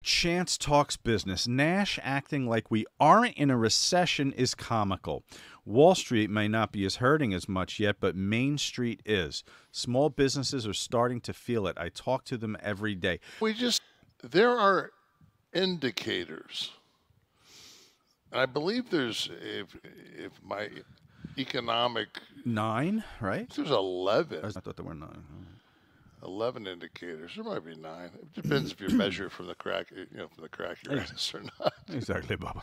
Chance talks business. Nash acting like we aren't in a recession is comical. Wall Street may not be as hurting as much yet, but Main Street is. Small businesses are starting to feel it. I talk to them every day. There are indicators. And I believe there's, if my economic... 9, right? There's 11. I thought there were 9. 11 indicators. There might be 9. It depends if you measure it from the crack, from the crack your ass or not. Exactly, Bob.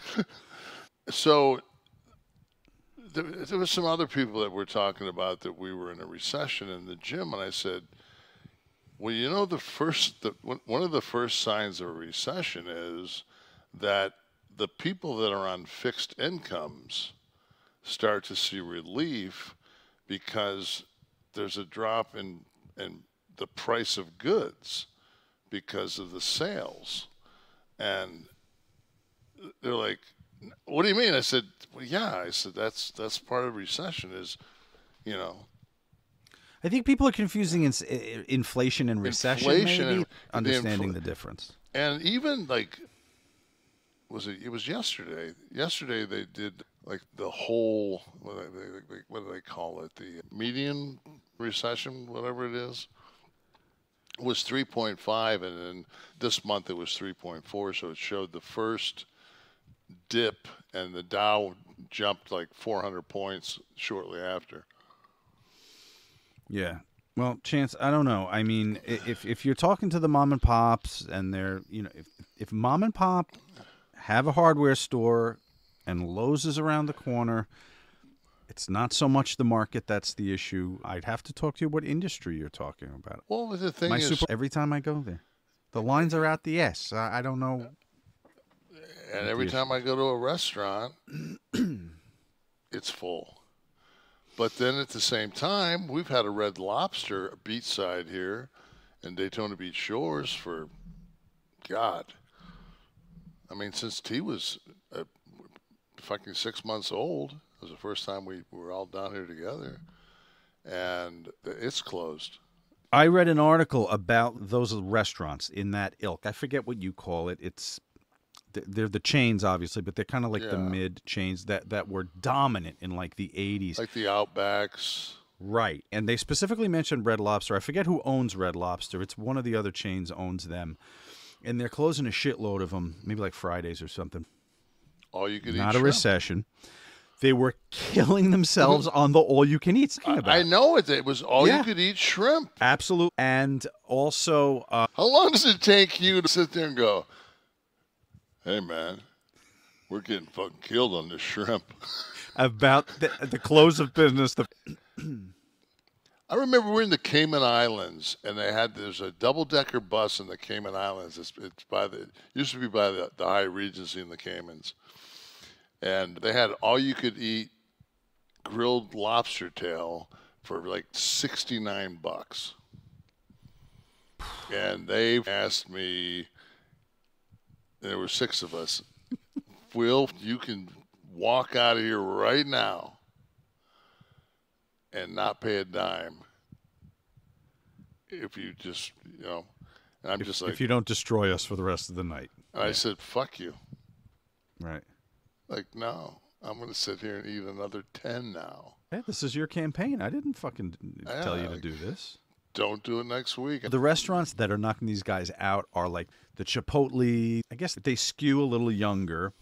So there was some other people that were talking about that we were in a recession in the gym, and I said, well, one of the first signs of a recession is that the people that are on fixed incomes start to see relief because there's a drop in the price of goods because of the sales. And they're like, what do you mean? I said, well, yeah. I said, that's part of recession is, I think people are confusing inflation and recession, maybe, understanding the difference. And even like, it was yesterday. Yesterday they did like the whole, what do they call it? The median recession, whatever it is. Was 3.5, and then this month it was 3.4, so it showed the first dip, and the Dow jumped like 400 points shortly after. Yeah. Well, Chance, I don't know. I mean, if you're talking to the mom and pops, and they're, if mom and pop have a hardware store and Lowe's is around the corner, it's not so much the market that's the issue. I'd have to talk to you what industry you're talking about. Well, the thing is... every time I go there, the lines are out the ass. I don't know. And every time I go to a restaurant, it's full. But then at the same time, we've had a Red Lobster beachside here in Daytona Beach Shores for, God. I mean, since T was fucking 6 months old. It was the first time we were all down here together, and it's closed. I read an article about those restaurants in that ilk. I forget what you call it. They're the chains, obviously, but they're kind of like the mid chains that were dominant in like the 80s. Like the Outbacks. Right. And they specifically mentioned Red Lobster. I forget who owns Red Lobster. It's one of the other chains owns them. And they're closing a shitload of them, maybe like Fridays or something. All you could eat Not shrimp. A recession. They were killing themselves on the all-you-can-eat. I know it. It was all-you-could-eat shrimp. Absolutely. And also... how long does it take you to sit there and go, hey, man, we're getting fucking killed on this shrimp? About the close of business. I remember we're in the Cayman Islands, and there's a double-decker bus in the Cayman Islands. It's used to be by the High Regency in the Caymans. And they had all-you-could-eat grilled lobster tail for like $69. And they asked me, there were 6 of us, Will, you can walk out of here right now and not pay a dime if you just, and I'm just like... If you don't destroy us for the rest of the night. And I said, fuck you. Right. Like, no, I'm going to sit here and eat another 10 now. Hey, this is your campaign. I didn't fucking tell you to do this. Don't do it next week. The restaurants that are knocking these guys out are like the Chipotle. I guess they skew a little younger,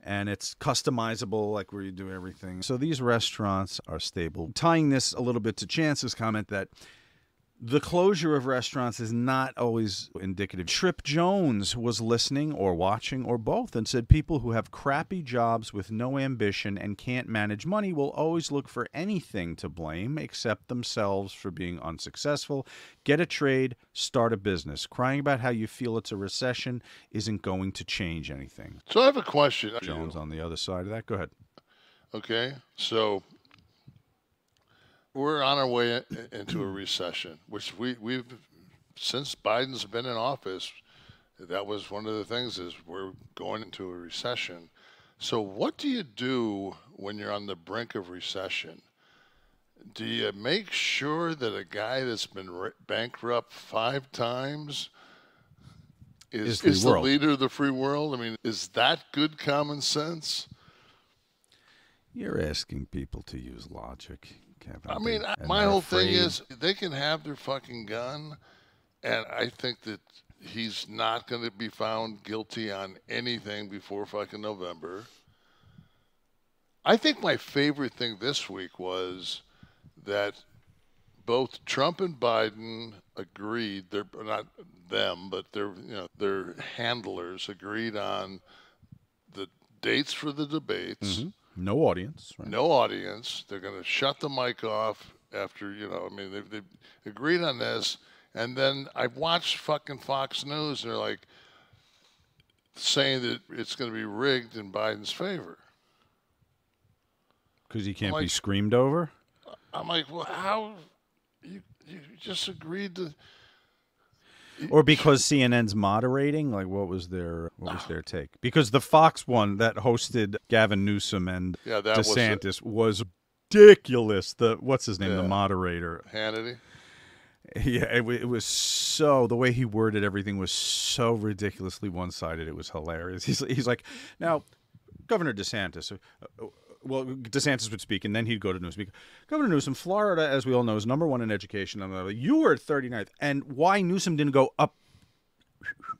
and it's customizable, like where you do everything. So these restaurants are stable. Tying this a little bit to Chance's comment that the closure of restaurants is not always indicative. Trip Jones was listening or watching or both and said people who have crappy jobs with no ambition and can't manage money will always look for anything to blame except themselves for being unsuccessful. Get a trade, start a business. Crying about how you feel it's a recession isn't going to change anything. So I have a question. Jones on the other side of that. Go ahead. Okay, so... we're on our way into a recession, which we've since Biden's been in office, that was one of the things is we're going into a recession. So what do you do when you're on the brink of recession? Do you make sure that a guy that's been bankrupt 5 times is free the world. leader of the free world. I mean, is that good common sense? You're asking people to use logic, Kevin. I mean, And my they're whole thing afraid. is they can have their fucking gun, and I think that he's not going to be found guilty on anything before fucking November. I think my favorite thing this week was that both Trump and Biden agreed. They're not them, but their handlers agreed on the dates for the debates. Mhm. No audience. Right? No audience. They're going to shut the mic off after, I mean, they've agreed on this. And then I've watched fucking Fox News, and they're like saying that it's going to be rigged in Biden's favor. Because he can't be screamed over? I'm like, well, how? You just agreed to. Or because CNN's moderating? Like, what was their take? Because the Fox one that hosted Gavin Newsom and DeSantis was ridiculous. What's his name? The moderator. Hannity. Yeah, it was so, the way he worded everything was so ridiculously one-sided. It was hilarious. He's like, now, Governor DeSantis, well, DeSantis would speak, and then he'd go to Newsom. Governor Newsom, Florida, as we all know, is number one in education. You were at 39th. And why Newsom didn't go up,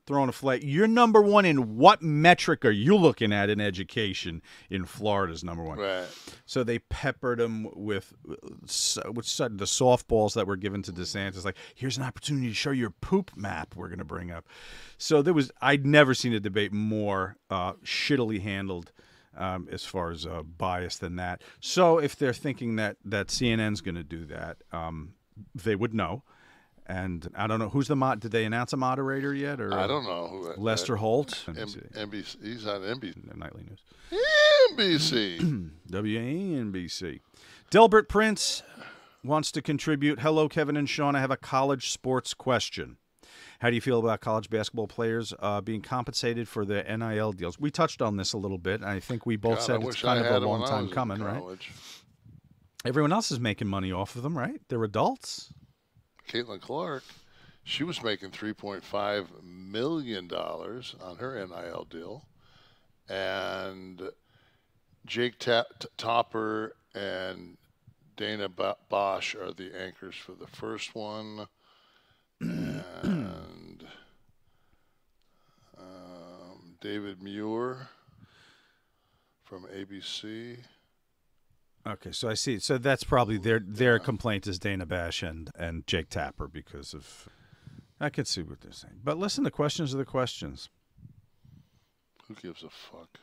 throwing a flag? You're number one in what metric are you looking at in education in Florida's number one? Right. So they peppered him with the softballs that were given to DeSantis. Like, here's an opportunity to show your poop map we're going to bring up. So I'd never seen a debate more shittily handled as far as bias than that. So if they're thinking that CNN's going to do that, they would know. And I don't know who's did they announce a moderator yet? Or I don't know who. Lester Holt. NBC. He's on NBC. Nightly News. NBC. WNBC. Delbert Prince wants to contribute. Hello, Kevin and Sean. I have a college sports question. How do you feel about college basketball players being compensated for their NIL deals? We touched on this a little bit. I think we both said it's kind of a long time coming, right? Everyone else is making money off of them, right? They're adults. Caitlin Clark, she was making $3.5 million on her NIL deal. And Jake Topper and Dana Bosch are the anchors for the first one. And David Muir from ABC. Okay, so I see. So that's probably their complaint is Dana Bash and Jake Tapper because of. I could see what they're saying, but listen, the questions are the questions. Who gives a fuck?